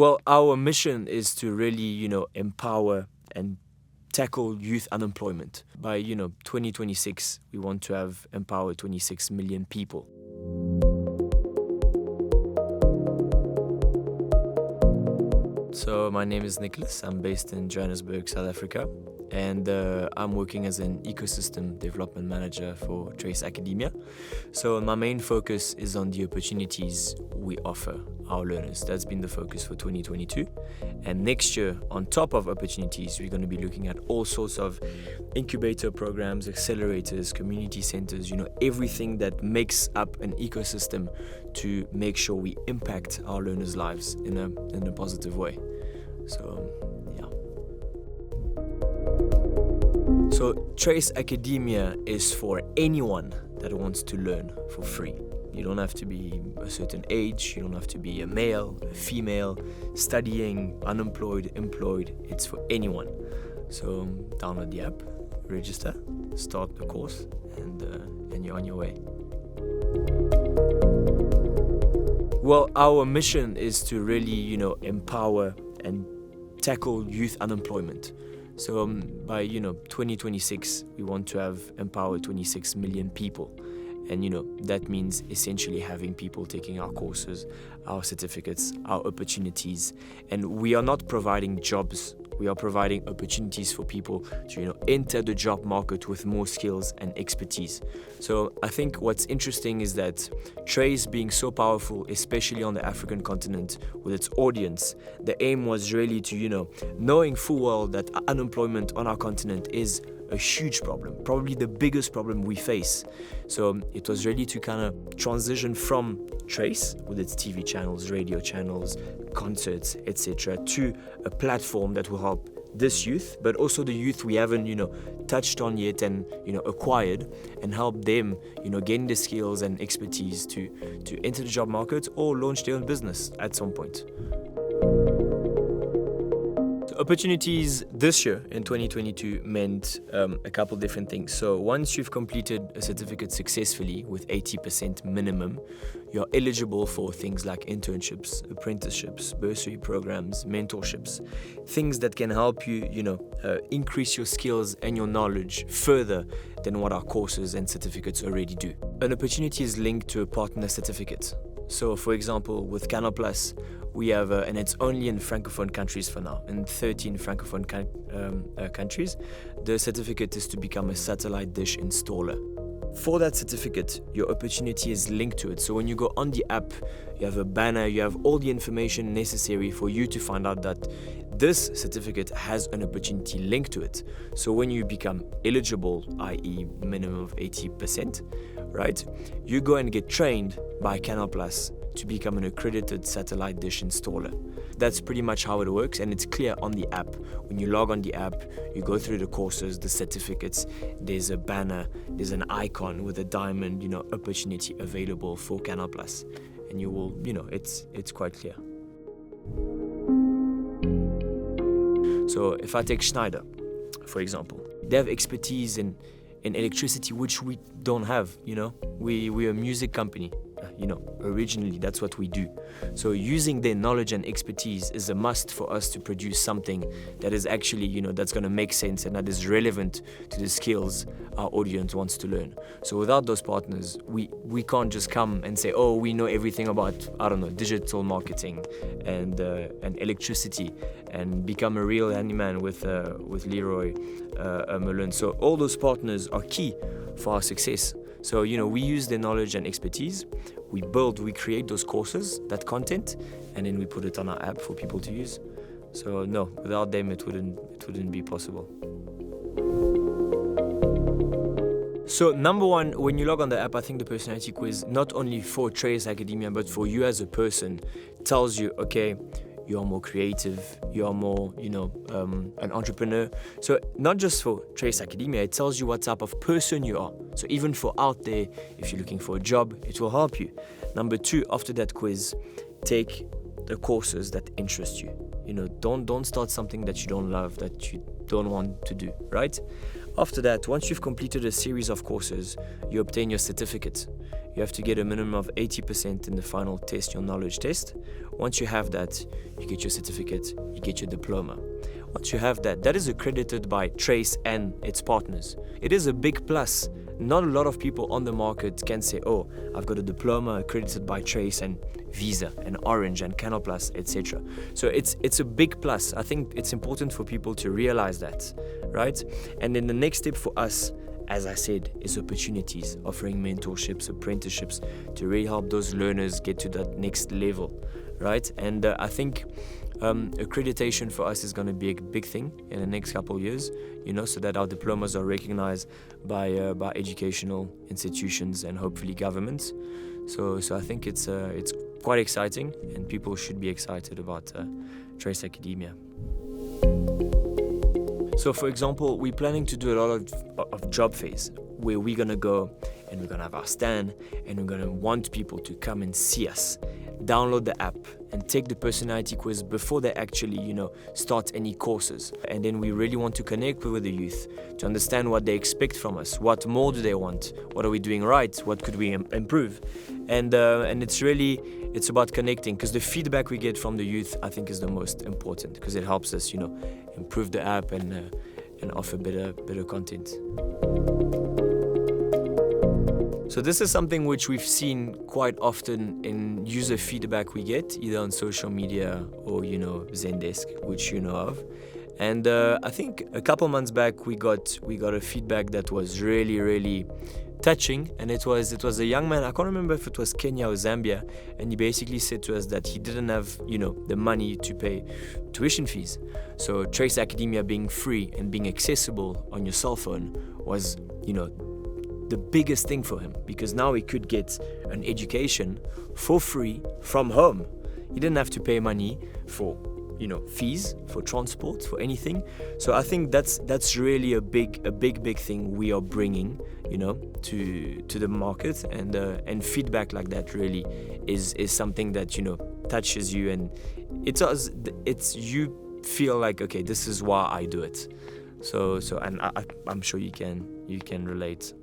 Well, our mission is to really, empower and tackle youth unemployment. By, 2026, we want to have empowered 26 million people. So my name is Nicolas. I'm based in Johannesburg, South Africa, and I'm working as an ecosystem development manager for Trace Academia. So my main focus is on the opportunities we offer our learners. That's been the focus for 2022. And next year, on top of opportunities, we're going to be looking at all sorts of incubator programs, accelerators, community centers, everything that makes up an ecosystem to make sure we impact our learners' lives in a positive way. So, yeah. So Trace Academia is for anyone that wants to learn for free. You don't have to be a certain age, you don't have to be a male, a female, studying, unemployed, employed. It's for anyone. So download the app, register, start the course, and you're on your way. Well, our mission is to really, empower and tackle youth unemployment. So by 2026, we want to have empowered 26 million people. And that means essentially having people taking our courses, our certificates, our opportunities. And we are not providing jobs. We are providing opportunities for people to enter the job market with more skills and expertise. So I think what's interesting is that Trace being so powerful, especially on the African continent with its audience, the aim was really to, knowing full well that unemployment on our continent is a huge problem, probably the biggest problem we face. So it was really to kind of transition from Trace with its TV channels, radio channels, concerts, etc., to a platform that will help this youth, but also the youth we haven't, touched on yet and, acquired, and help them, gain the skills and expertise to enter the job market or launch their own business at some point. Opportunities this year in 2022 meant a couple different things. So once you've completed a certificate successfully with 80% minimum, you're eligible for things like internships, apprenticeships, bursary programs, mentorships, things that can help you, increase your skills and your knowledge further than what our courses and certificates already do. An opportunity is linked to a partner certificate. So for example, with Canal Plus, we have, and it's only in Francophone countries for now, in 13 Francophone countries, the certificate is to become a satellite dish installer. For that certificate, your opportunity is linked to it. So when you go on the app, you have a banner, you have all the information necessary for you to find out that this certificate has an opportunity linked to it. So when you become eligible, i.e. minimum of 80%, right, you go and get trained by Canal Plus to become an accredited satellite dish installer. That's pretty much how it works, and it's clear on the app. When you log on the app, you go through the courses, the certificates, there's a banner, there's an icon with a diamond, opportunity available for Canal Plus. And you will, it's quite clear. So if I take Schneider, for example, they have expertise in electricity, which we don't have, We're a music company. Originally that's what we do. So using their knowledge and expertise is a must for us to produce something that is actually, that's going to make sense and that is relevant to the skills our audience wants to learn. So without those partners, we can't just come and say, oh, we know everything about, digital marketing and electricity and become a real handyman with Leroy Merlin. So all those partners are key for our success. So, we use their knowledge and expertise, we create those courses, that content, and then we put it on our app for people to use. So no, without them it wouldn't be possible. So number one, when you log on the app, I think the personality quiz, not only for Trace Academia, but for you as a person, tells you, okay, you're more creative, you're more, an entrepreneur. So not just for Trace Academia, it tells you what type of person you are. So even for out there, if you're looking for a job, it will help you. Number two, after that quiz, take the courses that interest you. Don't start something that you don't love, that you don't want to do, right? After that, once you've completed a series of courses, you obtain your certificate. You have to get a minimum of 80% in the final test, your knowledge test. Once you have that, you get your certificate, you get your diploma. Once you have that, that is accredited by Trace and its partners. It is a big plus. Not a lot of people on the market can say, oh, I've got a diploma accredited by Trace and Visa and Orange and Canal Plus, etc. So it's a big plus. I think it's important for people to realize that, right? And then the next step for us, as I said, is opportunities, offering mentorships, apprenticeships to really help those learners get to that next level, right? And I think accreditation for us is going to be a big thing in the next couple of years, so that our diplomas are recognized by educational institutions and hopefully governments. So I think it's quite exciting, and people should be excited about Trace Academia. So for example, we're planning to do a lot of job fairs where we're going to go and we're going to have our stand and we're going to want people to come and see us, download the app and take the personality quiz before they actually, start any courses. And then we really want to connect with the youth to understand what they expect from us. What more do they want? What are we doing right? What could we improve? And it's about connecting, because the feedback we get from the youth, I think, is the most important, because it helps us, improve the app and offer better content. So this is something which we've seen quite often in user feedback we get, either on social media or, Zendesk, which you know of. And I think a couple months back we got a feedback that was really, really touching, and it was a young man. I can't remember if it was Kenya or Zambia, and he basically said to us that he didn't have the money to pay tuition fees. So Trace Academia being free and being accessible on your cell phone was the biggest thing for him, because now he could get an education for free from home. He didn't have to pay money for fees, for transport, for anything. So I think that's really a big thing we are bringing to the market, and feedback like that really is something that touches you, and it's you feel like, okay, this is why I do it. So and I'm sure you can relate.